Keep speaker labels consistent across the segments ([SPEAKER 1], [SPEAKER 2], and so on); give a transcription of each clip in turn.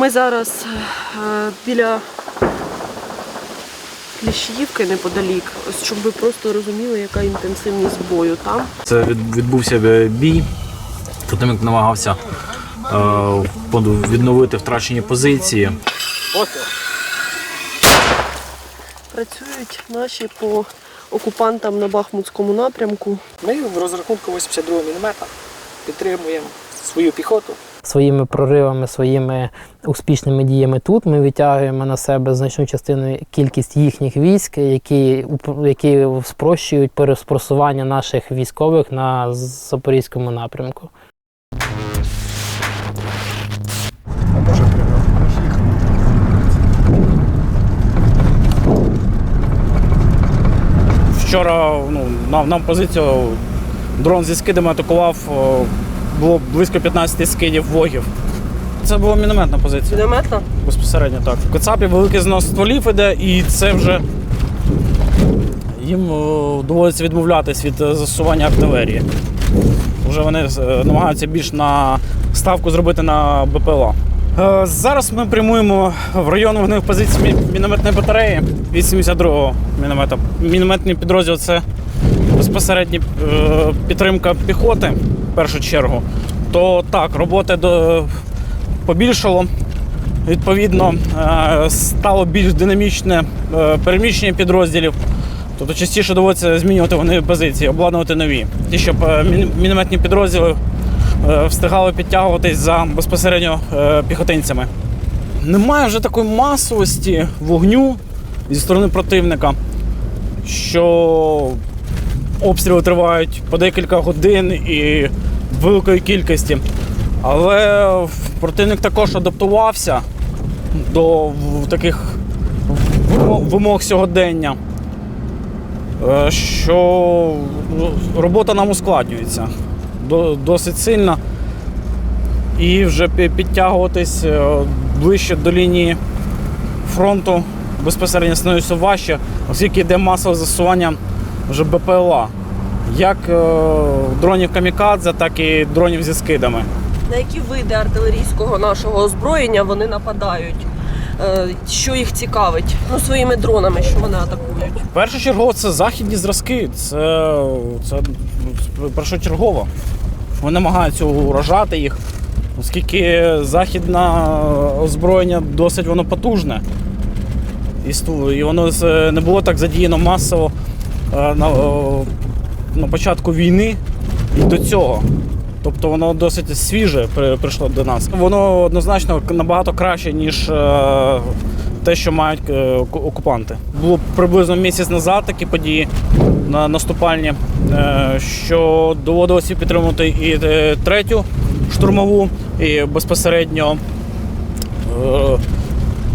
[SPEAKER 1] Ми зараз біля Кліщіївки неподалік, щоб ви просто розуміли, яка інтенсивність бою там.
[SPEAKER 2] Це відбувся бій. Противник намагався відновити втрачені позиції.
[SPEAKER 1] Працюють наші по окупантам на Бахмутському напрямку.
[SPEAKER 3] Ми в розрахунку 82-го міномета підтримуємо свою піхоту.
[SPEAKER 4] Своїми проривами, своїми успішними діями тут ми відтягуємо на себе значну частину кількість їхніх військ, які спрощують переспросування наших військових на Запорізькому напрямку.
[SPEAKER 5] Вчора нам позицію дрон зі скидами атакував, було близько 15 скидів вогів. Це була мінометна позиція.
[SPEAKER 1] Мінометна?
[SPEAKER 5] Безпосередньо так. В Кацапі великий знос стволів іде, і це вже їм доводиться відмовлятись від застосування артилерії. Вже вони намагаються більш на ставку зробити на БПЛА. Зараз ми прямуємо в район вогневих позицій мінометної батареї від 72-го міномета. Мінометний підрозділ – це безпосередня підтримка піхоти, в першу чергу. То так, роботи побільшало, відповідно, стало більш динамічне переміщення підрозділів. Тобто частіше доводиться змінювати вогневі позиції, обладнувати нові. І щоб мінометні підрозділи встигали підтягуватись за безпосередньо піхотинцями. Немає вже такої масовості вогню зі сторони противника, що обстріли тривають по декілька годин і в великої кількості. Але противник також адаптувався до таких вимог сьогодення, що робота нам ускладнюється досить сильно. І вже підтягуватись ближче до лінії фронту безпосередньо становиться важче, оскільки йде масове застосування вже БПЛА. Як дронів камікадзе, так і дронів зі скидами.
[SPEAKER 1] На які види артилерійського нашого озброєння вони нападають? Що їх цікавить? Своїми дронами, що вони атакують?
[SPEAKER 5] Першочергово це західні зразки, це першочергово. Вони намагаються уражати їх, оскільки західне озброєння досить воно потужне. І воно не було так задіяно масово на початку війни і до цього. Тобто воно досить свіже прийшло до нас. Воно однозначно набагато краще, ніж те, що мають окупанти. Було приблизно місяць назад такі події наступальні, що доводилося підтримувати і третю штурмову, і безпосередньо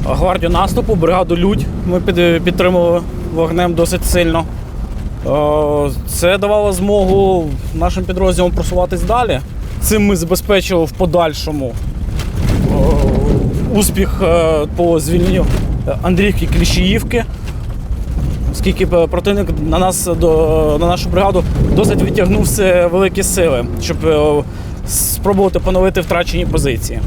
[SPEAKER 5] гвардію наступу, бригаду Людь ми підтримували вогнем досить сильно. Це давало змогу нашим підрозділам просуватись далі. Цим ми забезпечили в подальшому успіх по звільненню Андріївки і Кліщіївки, оскільки противник на нашу бригаду досить відтягнув все великі сили, щоб спробувати поновити втрачені позиції.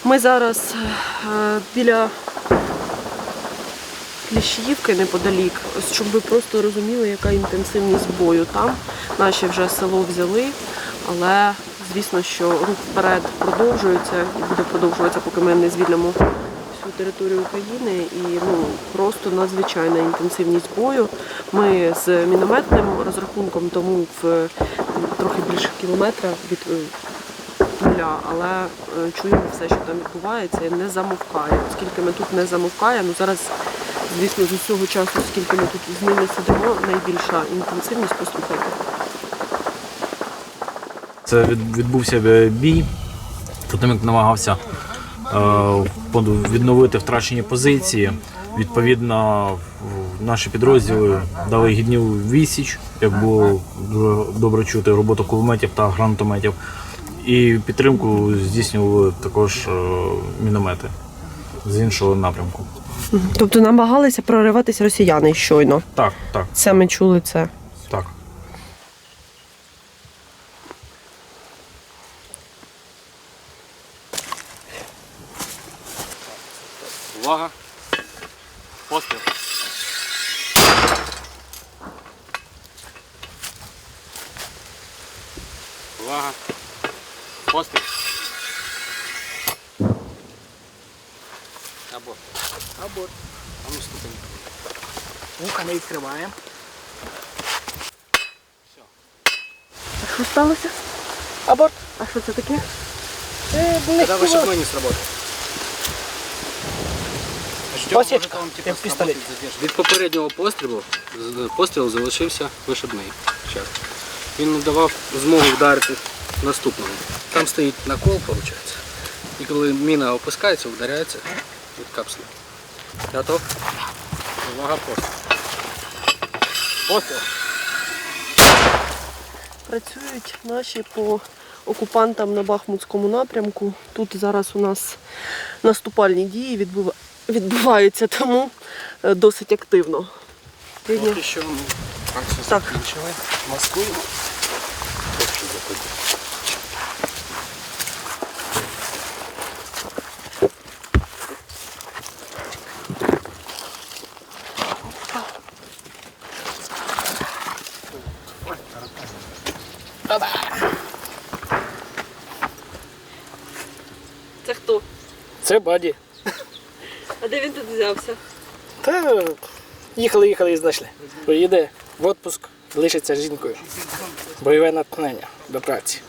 [SPEAKER 1] Ми зараз біля Кліщіївки неподалік, щоб ви просто розуміли, яка інтенсивність бою там. Наші вже село взяли, але звісно, що рух вперед продовжується і буде продовжуватися, поки ми не звільнимо всю територію України. І просто надзвичайна інтенсивність бою. Ми з мінометним розрахунком, тому в трохи більше кілометра від нуля, але чуємо все, що там відбувається, і не замовкає. Оскільки ми тут не замовкаємо, зараз, звісно, з усього часу, скільки ми тут з ними сидимо, найбільша інтенсивність, послухайте.
[SPEAKER 2] Це відбувся бій. Противник намагався відновити втрачені позиції. Відповідно, наші підрозділи дали гідну відсіч, як було добре чути, роботу кулеметів та гранатометів. І підтримку здійснювали також міномети з іншого напрямку.
[SPEAKER 1] Тобто намагалися прориватися росіяни щойно.
[SPEAKER 2] Так, так,
[SPEAKER 1] Це ми чули це.
[SPEAKER 2] так.
[SPEAKER 6] Увага. Постріл. Увага. Постріл. Аборт.
[SPEAKER 3] Аборт.
[SPEAKER 6] А ну ступень.
[SPEAKER 3] Вуха не відкриваємо.
[SPEAKER 1] А що сталося?
[SPEAKER 3] Аборт.
[SPEAKER 1] А що це таке?
[SPEAKER 6] Когда вышибной не сработал.
[SPEAKER 3] Посічка, як в пістолеті.
[SPEAKER 6] Від попереднього пострілу залишився вишибний час. Він не давав змогу вдарити наступному. Там стоїть накол, виходить. І коли міна опускається, вдаряється від капсули. Готов? Увага, постріл. Постріл.
[SPEAKER 1] Працюють наші по окупантам на Бахмутському напрямку. Тут зараз у нас наступальні дії відбуваються, тому досить активно.
[SPEAKER 6] Поки що ми акцію
[SPEAKER 1] Так.
[SPEAKER 6] закінчили. Маскуємо.
[SPEAKER 1] Це хто?
[SPEAKER 3] Це Баді.
[SPEAKER 1] А де він тут взявся?
[SPEAKER 3] Та їхали і знайшли. Поїде в відпуск, лишиться з жінкою. Бойове натхнення до праці.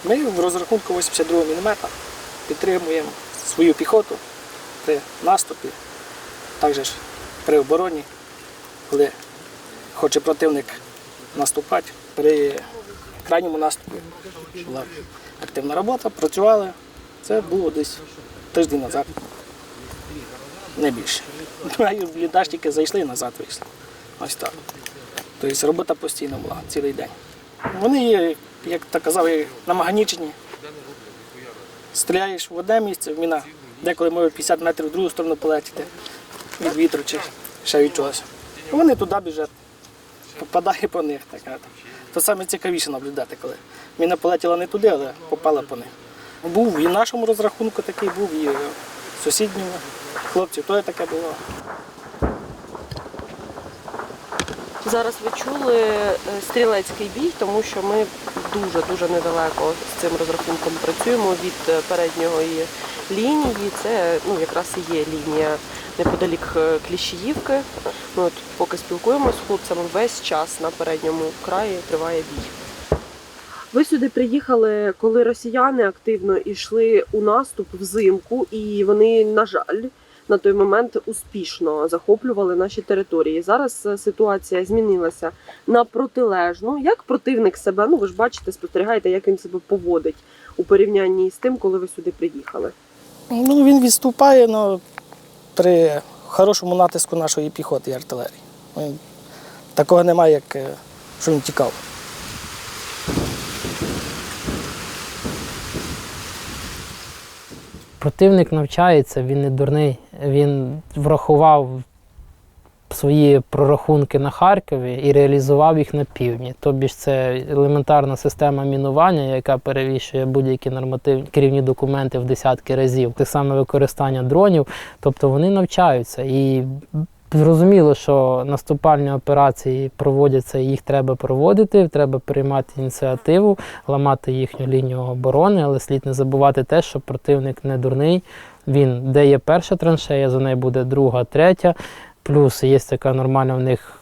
[SPEAKER 3] Ми в розрахунку 82 мм підтримуємо свою піхоту при наступі, також при обороні, коли хоче противник наступати. При крайньому наступі була активна робота, працювали. Це було десь тиждень назад, не більше. В бліндаж тільки зайшли і назад вийшли. Ось так. Тобто робота постійно була, цілий день. Вони є, як так казав, намаганічені. Стріляєш в одне місце, міна деколи може 50 метрів в другу сторону полетіти від вітру чи ще від чогось. Вони туди біжать, попадає по них. Це саме цікавіше наблюдати, коли міна полетіла не туди, але попала по них. Був і в нашому розрахунку такий, був і в сусідньому хлопців, то таке було.
[SPEAKER 1] Зараз ви чули стрілецький бій, тому що ми дуже недалеко з цим розрахунком працюємо від передньої лінії. Це якраз і є лінія неподалік Кліщіївки. Ми от поки спілкуємося з хлопцями, весь час на передньому краї триває бій. Ви сюди приїхали, коли росіяни активно йшли у наступ взимку, і вони, на жаль, на той момент успішно захоплювали наші території. Зараз ситуація змінилася на протилежну. Як противник себе, ви ж бачите, спостерігаєте, як він себе поводить у порівнянні з тим, коли ви сюди приїхали?
[SPEAKER 3] Він відступає, але при хорошому натиску нашої піхоти і артилерії. Такого немає, як що він тікав.
[SPEAKER 4] Противник навчається, він не дурний. Він врахував свої прорахунки на Харкові і реалізував їх на півдні. Тобі ж це елементарна система мінування, яка перевищує будь-які нормативні керівні документи в десятки разів. Те саме використання дронів. Тобто вони навчаються. І зрозуміло, що наступальні операції проводяться, і їх треба проводити, треба приймати ініціативу, ламати їхню лінію оборони, але слід не забувати те, що противник не дурний. Він, де є перша траншея, за нею буде друга, третя. Плюс є така нормальна в них,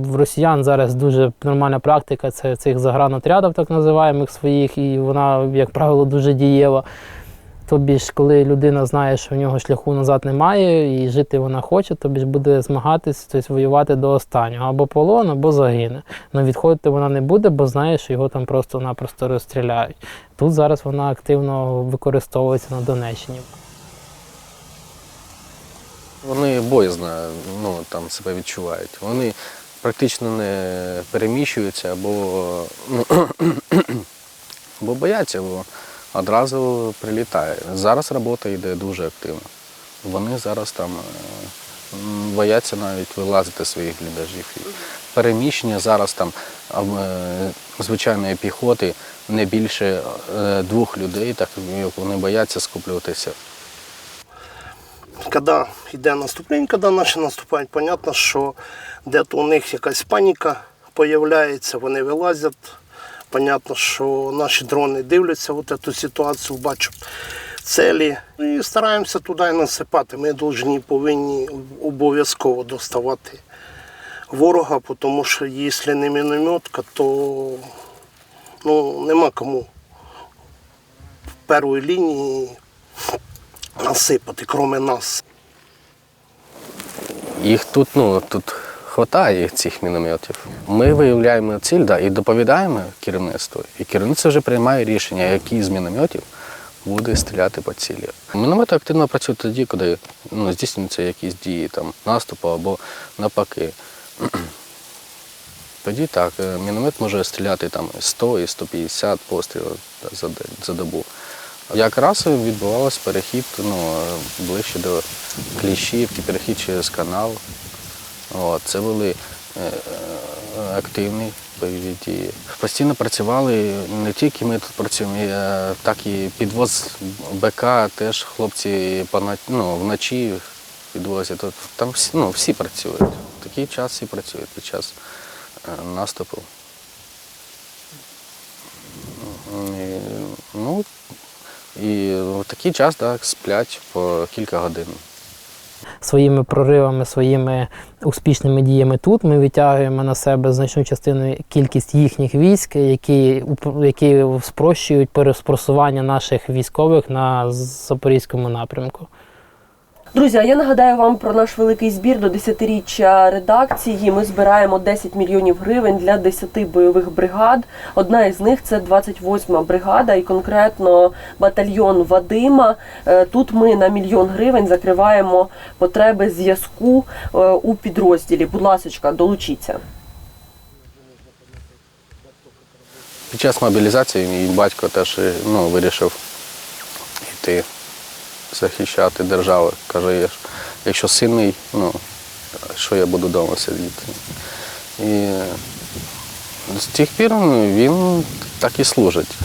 [SPEAKER 4] в росіян зараз дуже нормальна практика, це цих загранотрядів, так називаємих своїх, і вона, як правило, дуже дієва. Тобі ж, коли людина знає, що в нього шляху назад немає і жити вона хоче, тобі ж буде змагатися, тобто воювати до останнього. Або полон, або загине. Але відходити вона не буде, бо знає, що його там просто-напросто розстріляють. Тут зараз вона активно використовується на Донеччині.
[SPEAKER 7] Вони боязно там себе відчувають. Вони практично не переміщуються або бояться, бо одразу прилітає. Зараз робота йде дуже активно. вони зараз там бояться навіть вилазити з своїх бліндажів. І переміщення зараз там звичайної піхоти не більше 2 людей, так як вони бояться скуплюватися.
[SPEAKER 8] Коли йде наступлення, коли наші наступають, зрозуміло, що десь у них якась паніка з'являється, вони вилазять. Понятно, що наші дрони дивляться цю ситуацію, бачать цілі і стараємося туди насипати. Ми повинні обов'язково доставати ворога, тому що якщо не мінометка, то нема кому в першій лінії насипати, крім нас.
[SPEAKER 7] Їх тут хватає цих мінометів. Ми виявляємо ціль і доповідаємо керівництву. І керівництво вже приймає рішення, який з мінометів буде стріляти по цілі. Міномети активно працюють тоді, коли здійснюються якісь дії наступу або навпаки. Тоді так, міномет може стріляти 100 і 150 пострілів за добу. Якраз відбувався перехід ближче до Кліщівки, перехід через канал. Це були активні бойові дії. Постійно працювали, не тільки ми тут працюємо, так і підвоз БК, теж хлопці вночі підвозять. Там всі працюють. В такий час всі працюють під час наступу. І в такий час сплять по кілька годин.
[SPEAKER 4] Своїми проривами, своїми успішними діями тут ми відтягуємо на себе значну частину кількість їхніх військ, які спрощують переспросування наших військових на Запорізькому напрямку.
[SPEAKER 1] Друзі, а я нагадаю вам про наш великий збір до 10-річчя редакції. Ми збираємо 10 мільйонів гривень для 10 бойових бригад. Одна із них – це 28-ма бригада і конкретно батальйон Вадима. Тут ми на 1 мільйон гривень закриваємо потреби зв'язку у підрозділі. Будь ласочка, долучіться.
[SPEAKER 7] Під час мобілізації мій батько теж вирішив йти захищати державу. Каже, якщо син мій, що я буду вдома сидіти. І з тих пір він так і служить.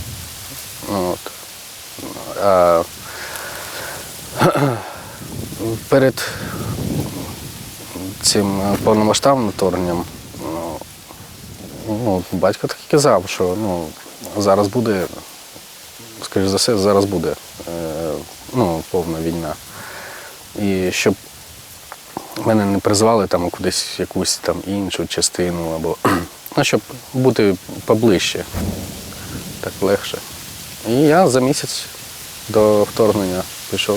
[SPEAKER 7] Перед цим повномасштабним вторгненням батько так і казав, що зараз буде, скоріш за все, зараз буде повна війна. І щоб мене не призвали кудись якусь іншу частину, або щоб бути поближче, так легше. І я за місяць до вторгнення пішов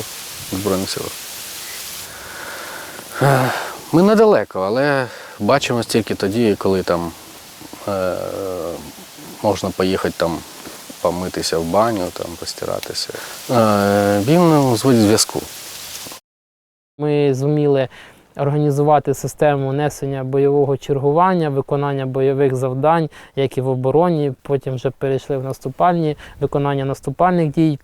[SPEAKER 7] в Збройні Сили. Ми недалеко, але бачимось тільки тоді, коли можна поїхати помитися в баню, постиратися. Він зводить зв'язку.
[SPEAKER 4] Ми зуміли організувати систему несення бойового чергування, виконання бойових завдань, як і в обороні, потім вже перейшли в наступальні, виконання наступальних дій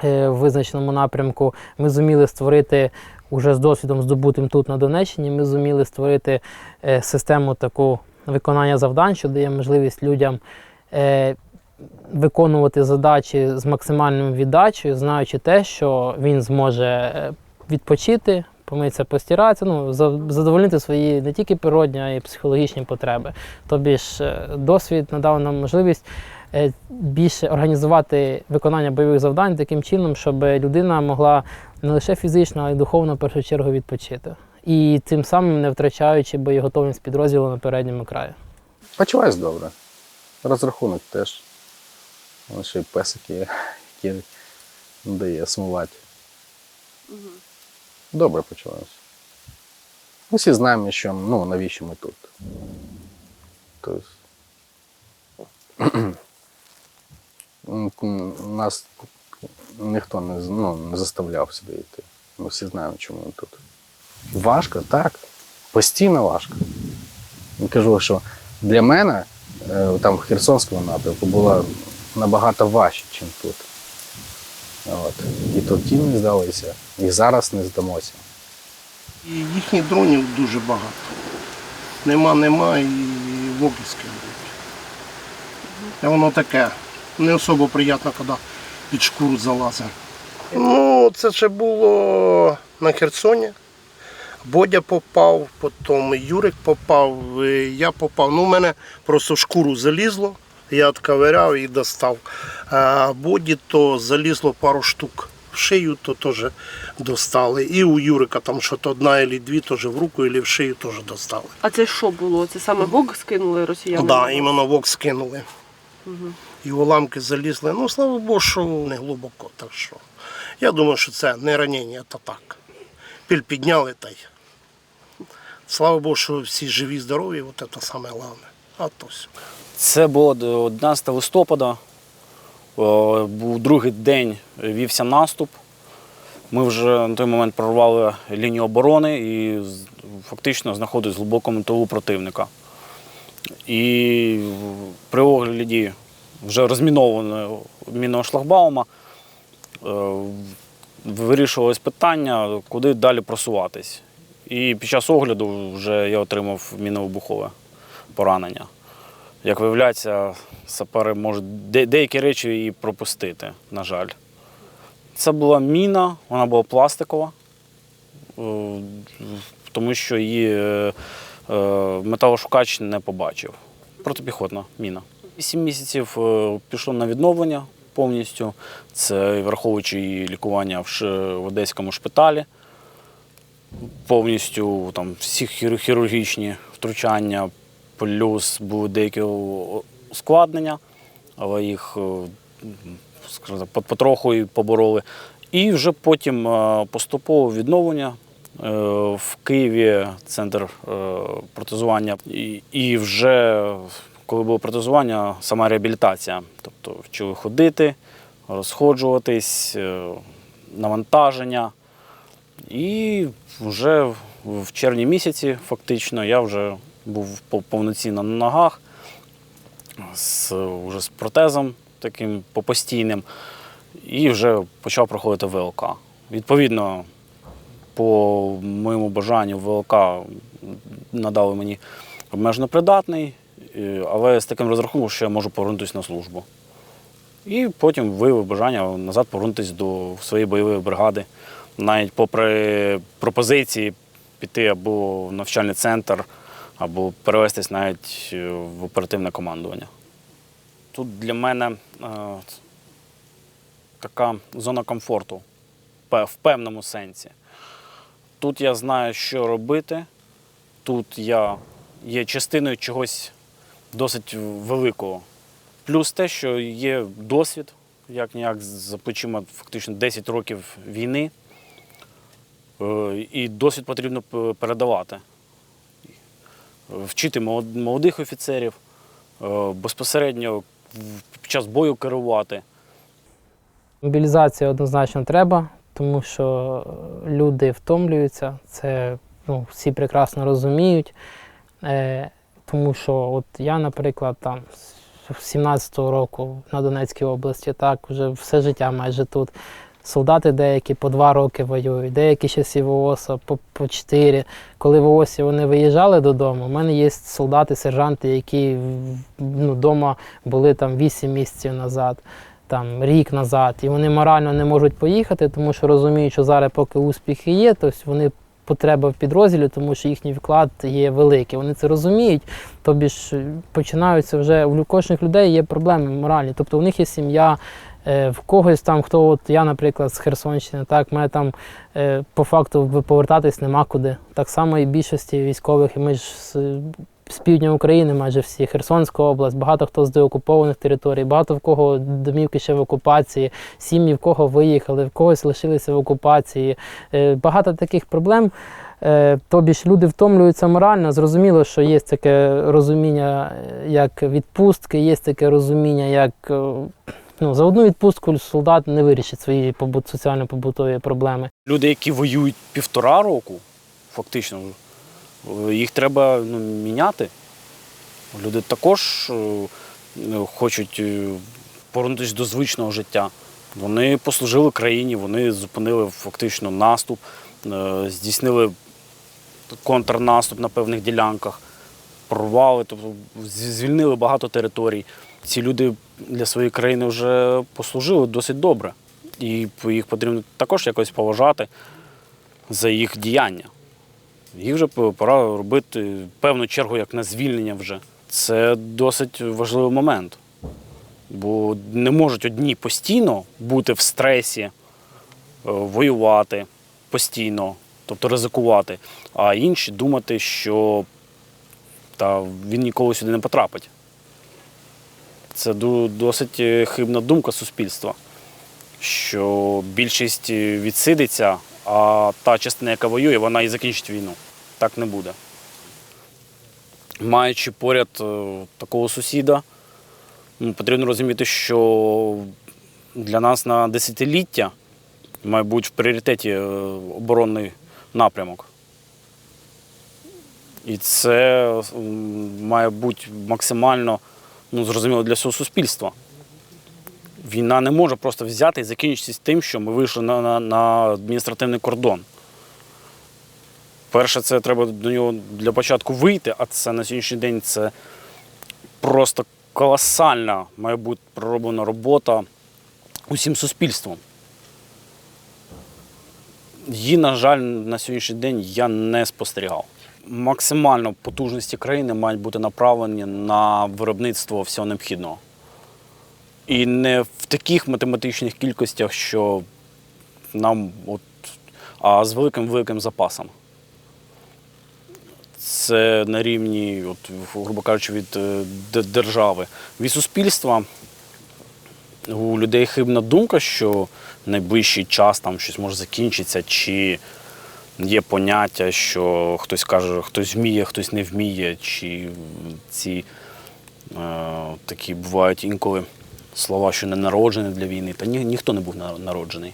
[SPEAKER 4] в визначеному напрямку. Ми зуміли створити, уже з досвідом здобутим тут на Донеччині, ми зуміли створити систему таку виконання завдань, що дає можливість людям виконувати задачі з максимальною віддачею, знаючи те, що він зможе відпочити, помитися, постиратися, задовольнити свої не тільки природні, а й психологічні потреби. Тобі ж досвід надав нам можливість більше організувати виконання бойових завдань таким чином, щоб людина могла не лише фізично, а й духовно в першу чергу відпочити. І тим самим не втрачаючи боєготовність підрозділу на передньому краї.
[SPEAKER 7] Почуваюсь добре. Розрахунок теж. Ще й песики, які не дає сумувати. Добре почуваюся. Ми всі знаємо, що, навіщо ми тут. Тобто, нас ніхто не заставляв сюди йти. Ми всі знаємо, чому ми тут. Важко, так. Постійно важко. Я кажу, що для мене в Херсонському напрямку було набагато важче, ніж тут. От. І тоді не здалися, і зараз не здамося.
[SPEAKER 8] І їхніх дронів дуже багато. Нема і вогни скидують. І воно таке, не особо приємно, коли під шкуру залазить. Ну, це ще було на Херсоні. Бодя попав, потім Юрик попав, я попав. Ну, у мене просто в шкуру залізло, я відковиряв і достав. А Боді то залізло пару штук в шию, то теж достали. І у Юрика там що то одна або дві теж в руку, або в шию теж достали.
[SPEAKER 1] А це що було? Це саме ВОК скинули росіяни?
[SPEAKER 8] Так, да, іменно ВОК скинули. І уламки залізли. Ну, слава Богу, що не глибоко. Так що я думаю, що це не ранення, то так. Піль підняли та й. Слава Богу, що всі живі, здорові, от це саме головне. А то все.
[SPEAKER 5] Це було 11 листопада. Був другий день, вівся наступ. Ми вже на той момент прорвали лінію оборони і фактично знаходились в глибокому тилу противника. І при огляді вже розмінованого мінного шлагбаума вирішувалось питання, куди далі просуватись. І під час огляду вже я отримав мінно-вибухове поранення. Як виявляється, сапери можуть деякі речі і пропустити, на жаль. Це була міна, вона була пластикова, тому що її металошукач не побачив. Протипіхотна міна. 7 місяців пішло на відновлення повністю. Це враховуючи її лікування в Одеському шпиталі. Повністю там всі хірургічні втручання, плюс були деякі ускладнення, але їх потроху і побороли. І вже потім поступово відновлення. В Києві центр протезування. І вже коли було протезування, сама реабілітація. Тобто вчили ходити, розходжуватись, навантаження. І вже в червні місяці фактично я вже був повноцінно на ногах, вже з протезом таким постійним, і вже почав проходити ВЛК. Відповідно, по моєму бажанню ВЛК надали мені обмежено придатний, але з таким розрахунком, що я можу повернутися на службу. І потім виявив бажання назад повернутися до своєї бойової бригади. Навіть попри пропозиції піти або в навчальний центр, або перевестись навіть в оперативне командування. Тут для мене така зона комфорту в певному сенсі. Тут я знаю, що робити, тут я є частиною чогось досить великого. Плюс те, що є досвід, як-ніяк за плечима фактично 10 років війни. І досвід потрібно передавати. Вчити молодих офіцерів, безпосередньо під час бою керувати.
[SPEAKER 4] Мобілізація однозначно треба, тому що люди втомлюються, це всі прекрасно розуміють. Тому що от я, наприклад, там з 17-го року на Донецькій області, так, вже все життя майже тут. Солдати деякі по 2 роки воюють, деякі ще з ВООСа по 4. Коли в ВООСі вони виїжджали додому, у мене є солдати, сержанти, які вдома були там 8 місяців назад, там, рік назад. І вони морально не можуть поїхати, тому що розуміють, що зараз поки успіхи є, то вони потреба в підрозділі, тому що їхній вклад є великий. Вони це розуміють, тобі ж починаються вже, у кожних людей є проблеми моральні, тобто у них є сім'я, в когось там, хто, от я, наприклад, з Херсонщини, так, мене там по факту повертатись нема куди. Так само і більшості військових, і ми ж з півдня України майже всі, Херсонська область, багато хто з деокупованих територій, багато в кого домівки ще в окупації, сім'ї в кого виїхали, в когось лишилися в окупації. Багато таких проблем. Тобі ж люди втомлюються морально, зрозуміло, що є таке розуміння, як відпустки, є таке розуміння, як за одну відпустку солдат не вирішить свої соціально-побутові проблеми.
[SPEAKER 5] Люди, які воюють 1,5 року, фактично, їх треба міняти. Люди також хочуть повернутися до звичного життя. Вони послужили країні, вони зупинили фактично наступ, здійснили контрнаступ на певних ділянках, прорвали, тобто звільнили багато територій. Ці люди для своєї країни вже послужили досить добре. І їх потрібно також якось поважати за їх діяння. Їх вже пора робити певну чергу як на звільнення вже. Це досить важливий момент. Бо не можуть одні постійно бути в стресі, воювати постійно, тобто ризикувати, а інші думати, що він ніколи сюди не потрапить. Це досить хибна думка суспільства, що більшість відсидиться, а та частина, яка воює, вона і закінчить війну. Так не буде. Маючи поряд такого сусіда, потрібно розуміти, що для нас на десятиліття має бути в пріоритеті оборонний напрямок. І це має бути максимально зрозуміло для всього суспільства. Війна не може просто взяти і закінчитися тим, що ми вийшли на адміністративний кордон. Перше, це треба до нього для початку вийти, а це на сьогоднішній день це просто колосальна має бути пророблена робота усім суспільством. Її, на жаль, на сьогоднішній день я не спостерігав. Максимально потужності країни мають бути направлені на виробництво всього необхідного. І не в таких математичних кількостях, що нам, а з великим запасом. Це на рівні, грубо кажучи, від держави. Від суспільства у людей хибна думка, що в найближчий час там щось може закінчитися, чи є поняття, що хтось каже, хтось вміє, хтось не вміє, чи ці такі бувають інколи слова, що не народжений для війни. Та ніхто не був народжений.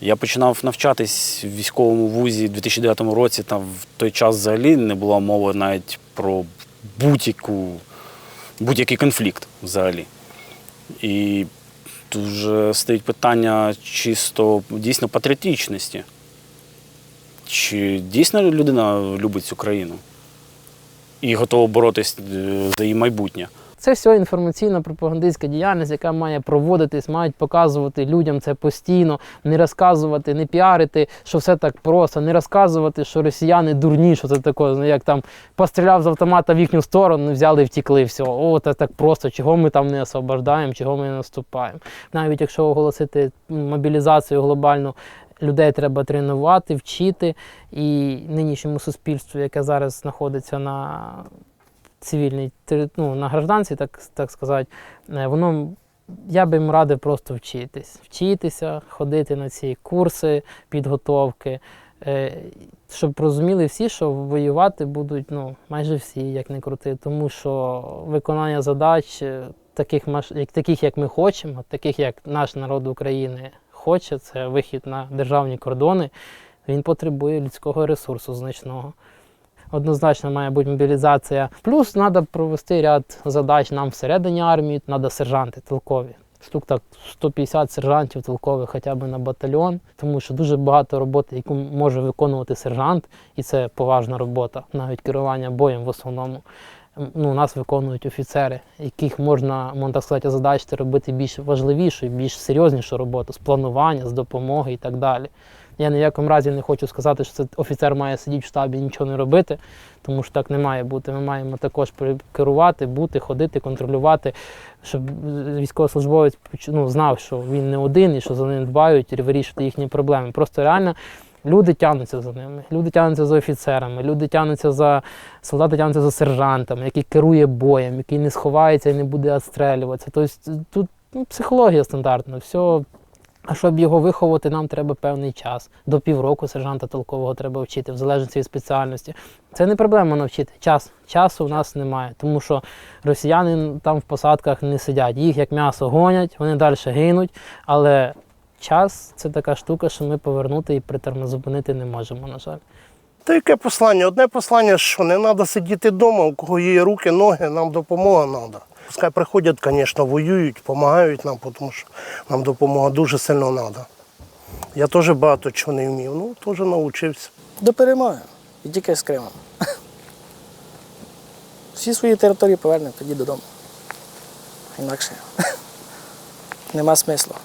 [SPEAKER 5] Я починав навчатись в військовому вузі у 2009 році, там в той час взагалі не було мови навіть про будь-який конфлікт взагалі. І тут вже стоїть питання чисто дійсно патріотичності. Чи дійсно людина любить цю країну і готова боротись за її майбутнє?
[SPEAKER 4] Це все інформаційно-пропагандистська діяльність, яка має проводитись, мають показувати людям це постійно, не розказувати, не піарити, що все так просто, не розказувати, що росіяни дурні, що це таке, як там постріляв з автомата в їхню сторону, взяли і втікли, все. О, це так просто, чого ми там не освобождаємо, чого ми не наступаємо. Навіть якщо оголосити мобілізацію глобальну, людей треба тренувати, вчити, і нинішньому суспільству, яке зараз знаходиться на цивільній, на гражданці, так сказати, я би їм радив просто вчитися, ходити на ці курси, підготовки, щоб розуміли всі, що воювати будуть майже всі, як не крути, тому що виконання задач таких, як ми хочемо, таких, як наш народ України хоче, це вихід на державні кордони, він потребує людського ресурсу значного. Однозначно має бути мобілізація. Плюс треба провести ряд задач нам всередині армії, треба сержанти толкові. Штук так 150 сержантів толкових хоча б на батальйон, тому що дуже багато роботи, яку може виконувати сержант, і це поважна робота, навіть керування боєм в основному. У нас виконують офіцери, яких можна так сказати, задачити робити більш важливішу і більш серйознішу роботу з планування, з допомоги і так далі. Я ні в якому разі не хочу сказати, що це офіцер має сидіти в штабі і нічого не робити, тому що так не має бути. Ми маємо також керувати, ходити, контролювати, щоб військовослужбовець знав, що він не один і що за ним дбають, і вирішувати їхні проблеми. Просто реально люди тягнуться за ними, люди тягнуться за офіцерами, солдати тягнуться за сержантами, який керує боєм, який не сховається і не буде відстрелюватися. Тобто тут психологія стандартна, все. А щоб його виховати, нам треба певний час. До півроку сержанта толкового треба вчити, в залежності від спеціальності. Це не проблема навчити. Часу у нас немає, тому що росіяни там в посадках не сидять. Їх як м'ясо гонять, вони далі гинуть, але час – це така штука, що ми повернути і зупинити не можемо, на жаль.
[SPEAKER 8] Та яке послання? Одне послання, що не треба сидіти вдома, у кого є руки, ноги, нам допомога треба. Пускай приходять, звісно, воюють, допомагають нам, тому що нам допомога дуже сильно треба. Я теж багато чого не вмів, ну теж навчився.
[SPEAKER 3] До перемоги. І тільки з Кримом. Всі свої території повернемо тоді додому. Інакше нема смислу.